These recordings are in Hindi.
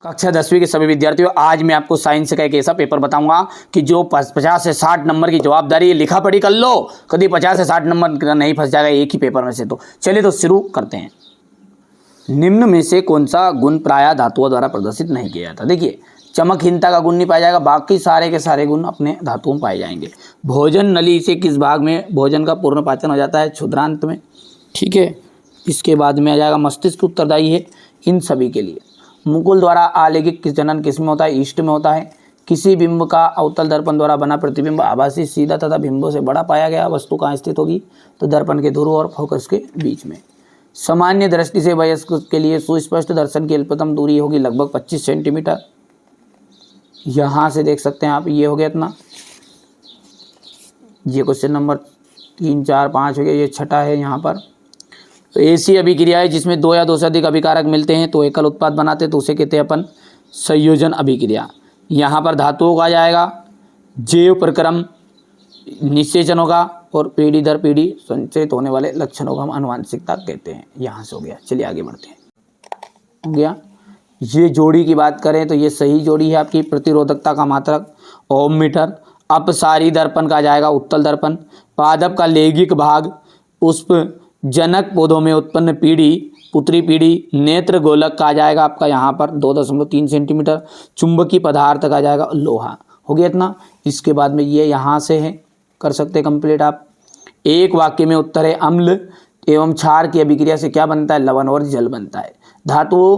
कक्षा 10वीं के सभी विद्यार्थियों, आज मैं आपको साइंस का एक ऐसा पेपर बताऊंगा कि जो 50 से 60 नंबर की जवाबदारी लिखा पढ़ी कर लो, कभी 50 से 60 नंबर नहीं फंस जाएगा एक ही पेपर में से। तो चलिए तो शुरू करते हैं। निम्न में से कौन सा गुण प्रायः धातुओं द्वारा प्रदर्शित नहीं किया जाता? देखिए, चमकहीनता का गुण नहीं पाया जाएगा, बाकी सारे के सारे गुण अपने धातुओं में पाए जाएंगे। भोजन नली से किस भाग में भोजन का पूर्ण पाचन हो जाता है? क्षुद्रांत में। ठीक है, इसके बाद में आ जाएगा मस्तिष्क उत्तरदायी है इन सभी के लिए। मुकुल द्वारा आलेखित जनन किस में होता है? ईस्ट में होता है। किसी बिंब का अवतल दर्पण द्वारा बना प्रतिबिंब आभासी सीधा तथा बिंबों से बड़ा पाया गया वस्तु कहाँ स्थित होगी? तो दर्पण के ध्रुव और फोकस के बीच में। सामान्य दृष्टि से वयस्क के लिए सुस्पष्ट दर्शन की अल्पतम दूरी होगी लगभग 25 सेंटीमीटर। यहाँ से देख सकते हैं आप, ये हो गया इतना। ये क्वेश्चन नंबर 3, 4, 5 हो गया, ये छठा है यहाँ पर। तो ऐसी अभिक्रिया है जिसमें दो या दो से अधिक अभिकारक मिलते हैं तो एकल उत्पाद बनाते हैं, तो उसे कहते हैं अपन संयोजन अभिक्रिया। यहाँ पर धातुओं का आ जाएगा, जैव प्रक्रम निषेचन होगा और पीढ़ी दर पीढ़ी संचरित होने वाले लक्षणों को हम आनुवंशिकता कहते हैं। यहाँ से हो गया। चलिए आगे बढ़ते हैं। हो गया। ये जोड़ी की बात करें तो ये सही जोड़ी है आपकी। प्रतिरोधकता का मात्रक ओम मीटर। अपसारी दर्पण का जाएगा उत्तल दर्पण। पादप का लैंगिक भाग, पुष्प जनक पौधों में उत्पन्न पीढ़ी पुत्री पीढ़ी। नेत्र गोलक का आ जाएगा आपका यहाँ पर 2.3 सेंटीमीटर। चुंबकीय पदार्थ का जाएगा लोहा। हो गया इतना। इसके बाद में ये यहाँ से है, कर सकते हैं कंप्लीट आप। एक वाक्य में उत्तर है, अम्ल एवं क्षार की अभिक्रिया से क्या बनता है? लवण और जल बनता है। धातुओं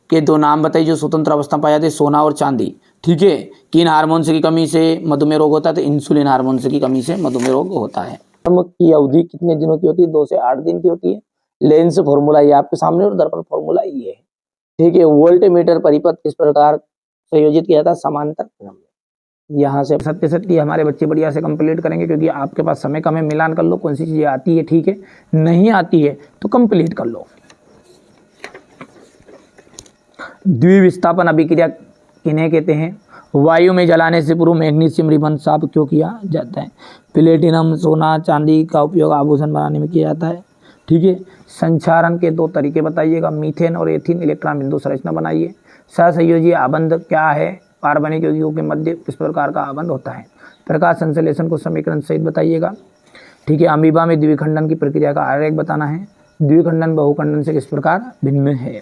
के दो नाम बताइए जो स्वतंत्र अवस्था में पाए जाते हैं? सोना और चांदी। ठीक है। किन हार्मोन की कमी से मधुमेह रोग होता है? तो इंसुलिन हार्मोन की कमी से मधुमेह रोग होता है। की अवधि कितने दिनों की होती है? 2 से 8 दिन की होती है। लेंस फॉर्मूला ये आपके सामने और दर्पण फॉर्मूला ये है। ठीक है। वोल्ट मीटर परिपथ किस प्रकार संयोजित किया था? समांतर क्रम में। यहाँ से 77 की हमारे बच्चे बढ़िया से कंप्लीट करेंगे क्योंकि आपके पास समय कम है। मिलान कर लो कौन सी चीजें आती है। ठीक है, नहीं आती है तो कंप्लीट कर लो। द्विविस्थापन अभिक्रिया किन्हें कहते हैं? वायु में जलाने से पूर्व मैग्नीशियम रिबन साफ क्यों किया जाता है? प्लेटिनम सोना चांदी का उपयोग आभूषण बनाने में किया जाता है। ठीक है। संचारण के 2 तरीके बताइएगा। मीथेन और एथीन इलेक्ट्रॉन बिंदु संरचना बनाइए। सहसंयोजी आबंध क्या है? कार्बनिक यौगिकों के मध्य किस प्रकार का आबंध होता है? प्रकाश संश्लेषण को समीकरण सहित बताइएगा। ठीक है। अमीबा में द्विखंडन की प्रक्रिया का आरेख बताना है। द्विखंडन बहुखंडन से किस प्रकार भिन्न है?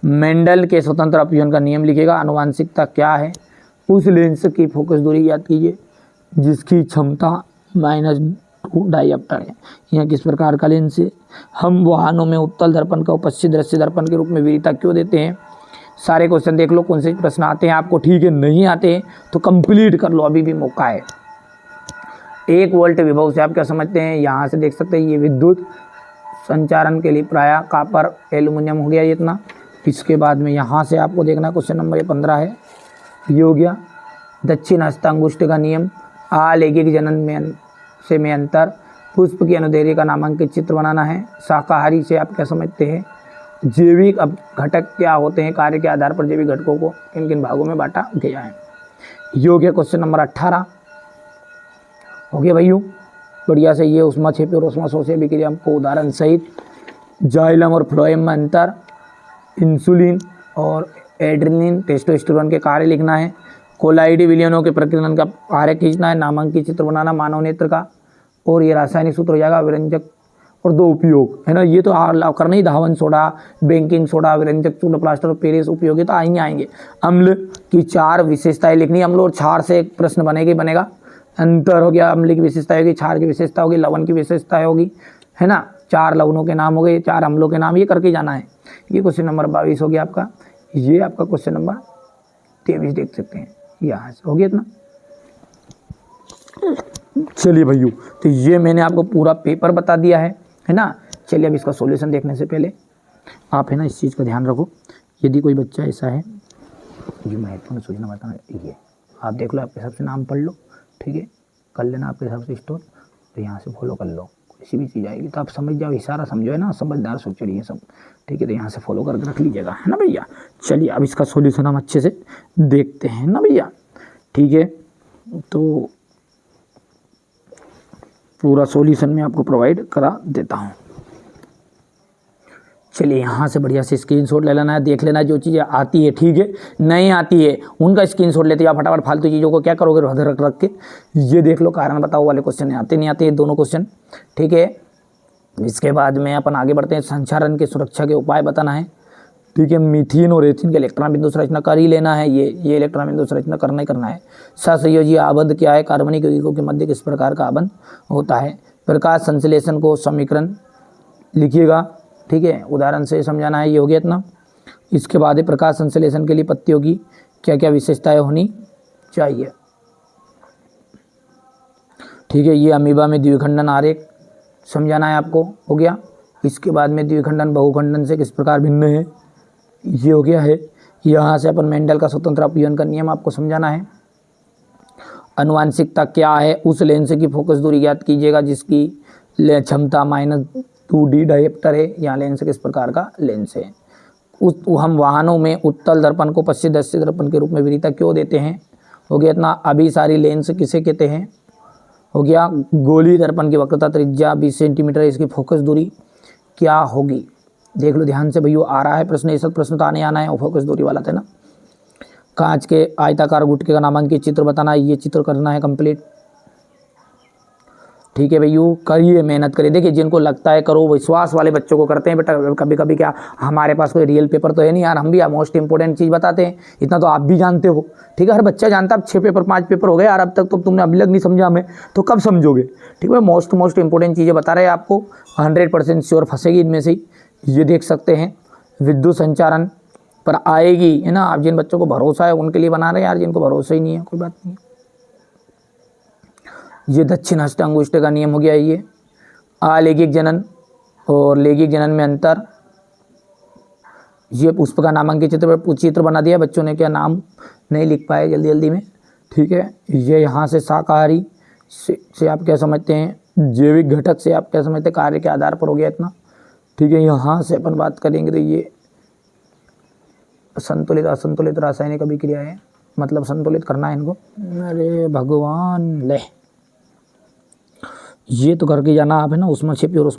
मेंडल के स्वतंत्र अपव्यय का नियम लिखिएगा। आनुवंशिकता क्या है? उस लेंस की फोकस दूरी याद कीजिए जिसकी क्षमता -2 डायोप्टर है। यह किस प्रकार का लेंस है? हम वाहनों में उत्तल दर्पण का उपस्थित दृश्य दर्पण के रूप में वरीयता क्यों देते हैं? सारे क्वेश्चन देख लो कौन से प्रश्न आते हैं आपको। ठीक है, नहीं आते हैं तो कंप्लीट कर लो, अभी भी मौका है। 1 वोल्ट विभव से आप क्या समझते हैं? यहाँ से देख सकते हैं ये विद्युत संचारण के लिए प्रायः कॉपर एल्युमिनियम हो गया ये इतना। इसके बाद में यहाँ से आपको देखना क्वेश्चन नंबर 15 है, ये हो गया। दक्षिण हस्तांगुष्ठ का नियम। आलैंगिक जनन में अंतर। पुष्प की अनुदैर्ध्य का नामांकित चित्र बनाना है। शाकाहारी से आप क्या समझते हैं? जैविक घटक क्या होते हैं? कार्य के आधार पर जैविक घटकों को किन किन भागों में बांटा गया है? ये हो गया क्वेश्चन नंबर 18। हो गया भाइयों बढ़िया से। ये उष्मा क्षेपी और उष्मा शोषी अभिक्रिया को उदाहरण सहित। जाइलम और फ्लोएम में अंतर। इंसुलिन और एड्रेनलिन टेस्टोस्टेरोन के कार्य लिखना है। कोलाइडी विलयनों के प्रकीर्णन का कार्य खींचना है। नामांकित चित्र बनाना मानव नेत्र का। और ये रासायनिक सूत्र हो जाएगा व्यंजक और 2 उपयोग है ना। ये तो करना ही, धावन सोडा, बेकिंग सोडा, व्यंजक चूर्ण, प्लास्टर ऑफ पेरिस उपयोगी तो आएंगे। अम्ल की 4 विशेषताएं लिखनी। अम्ल और क्षार से एक प्रश्न बनेगा। अंतर हो गया। अम्ल की विशेषता होगी, क्षार की विशेषता होगी, लवण की विशेषता होगी, है ना। 4 लवणों के नाम हो गए, 4 अम्लों के नाम, ये करके जाना है। ये क्वेश्चन नंबर 22 हो गया आपका। ये आपका क्वेश्चन नंबर 23 देख सकते हैं। यहाँ से हो गया इतना। चलिए भैया, तो ये मैंने आपको पूरा पेपर बता दिया है ना। चलिए अब इसका सॉल्यूशन देखने से पहले आप है ना इस चीज़ का ध्यान रखो। यदि कोई बच्चा ऐसा है जो महत्वपूर्ण सूचना बताना, ये आप देख लो, आपके हिसाब से नाम पढ़ लो। ठीक है, कर लेना आपके हिसाब से स्टोर, तो यहाँ से फॉलो कर लो। किसी भी चीज़ आएगी तो आप समझ जाओ, इशारा समझो, है ना। समझदार सोचो ये सब। ठीक है, तो यहाँ से फॉलो करके रख लीजिएगा, है ना भैया। चलिए अब इसका सॉल्यूशन हम अच्छे से देखते हैं ना भैया। ठीक है, तो पूरा सॉल्यूशन मैं आपको प्रोवाइड करा देता हूँ। चलिए यहाँ से बढ़िया से स्क्रीनशॉट ले लेना है, देख लेना है जो चीज़ें आती है, ठीक है, नहीं आती है उनका स्क्रीनशॉट लेते हैं। आप फटाफट फालतू चीज़ों को क्या करोगे, रख रख के ये देख लो, कारण बताओ वाले क्वेश्चन आते नहीं आते, दोनों क्वेश्चन, ठीक है। इसके बाद में अपन आगे बढ़ते हैं, संचारण की सुरक्षा के उपाय बताना है, ठीक है। मीथेन और एथेन के इलेक्ट्रॉन बिंदु संरचना कर ही लेना है, ये इलेक्ट्रॉन बिंदु संरचना करना ही करना है। सहसंयोजी आबंध क्या है, कार्बनिक यौगिकों के मध्य किस प्रकार का आबंध होता है। प्रकाश संश्लेषण को समीकरण लिखिएगा, ठीक है, उदाहरण से समझाना है, ये हो गया इतना। इसके बाद प्रकाश संश्लेषण के लिए पत्तियों की क्या क्या विशेषताएं होनी चाहिए, ठीक है। ये अमीबा में द्विखंडन आरेख समझाना है आपको, हो गया। इसके बाद में द्विखंडन बहुखंडन से किस प्रकार भिन्न है, ये हो गया है। यहाँ से अपन मेंडल का स्वतंत्र अपव्यय का नियम आपको समझाना है। अनुवांशिकता क्या है, उस लेंस की फोकस दूरी ज्ञात कीजिएगा जिसकी क्षमता -2D डायोप्टर है। यहाँ लेंस किस प्रकार का लेंस है। हम वाहनों में उत्तल दर्पण को पश्चिमदर्शी दर्पण के रूप में विरिता क्यों देते हैं, हो गया इतना। अभिसारी लेंस किसे कहते हैं, हो गया। गोली दर्पण की वक्रता त्रिज्या 20 सेंटीमीटर, इसकी फोकस दूरी क्या होगी, देख लो ध्यान से भैया, आ रहा है प्रश्न, ये सब प्रश्न तो आना है, और फोकस दूरी वाला था ना। कांच के आयताकार गुटके का नामांकित चित्र बताना है, ये चित्र करना है कंप्लीट, ठीक है भैया, करिए, मेहनत करिए। देखिए जिनको लगता है करो, विश्वास वाले बच्चों को करते हैं बेटा, कभी कभी क्या हमारे पास कोई रियल पेपर तो है नहीं यार, हम भी मोस्ट इंपोर्टेंट चीज़ बताते हैं, इतना तो आप भी जानते हो, ठीक है। हर बच्चा जानता है, अब 6 पेपर 5 पेपर हो गए यार अब तक, तो तुमने अभी तक नहीं समझा हमें, तो कब समझोगे, ठीक है। मोस्ट इंपोर्टेंट चीज़ें बता रहे हैं आपको, 100% श्योर फंसेगी इनमें से। ये देख सकते हैं विद्युत संचारण पर आएगी, है ना। आप जिन बच्चों को भरोसा है उनके लिए बना रहे हैं यार, जिनको भरोसा ही नहीं है कोई बात नहीं। ये दक्षिण हस्त अंगुष्ठ का नियम हो गया, ये अलैंगिक जनन और लैंगिक जनन में अंतर। ये पुष्प का नामांकित चित्र बना दिया बच्चों ने, क्या नाम नहीं लिख पाए जल्दी में, ठीक है। ये यहाँ से शाकाहारी से आप क्या समझते हैं, जैविक घटक से आप क्या समझते हैं, कार्य के आधार पर हो गया इतना, ठीक है। यहाँ से अपन बात करेंगे तो ये संतुलित असंतुलित रासायनिक अभिक्रिया है, मतलब संतुलित करना है इनको। अरे भगवान ले, ये तो करके जाना आप, है ना, उसमें छिपी और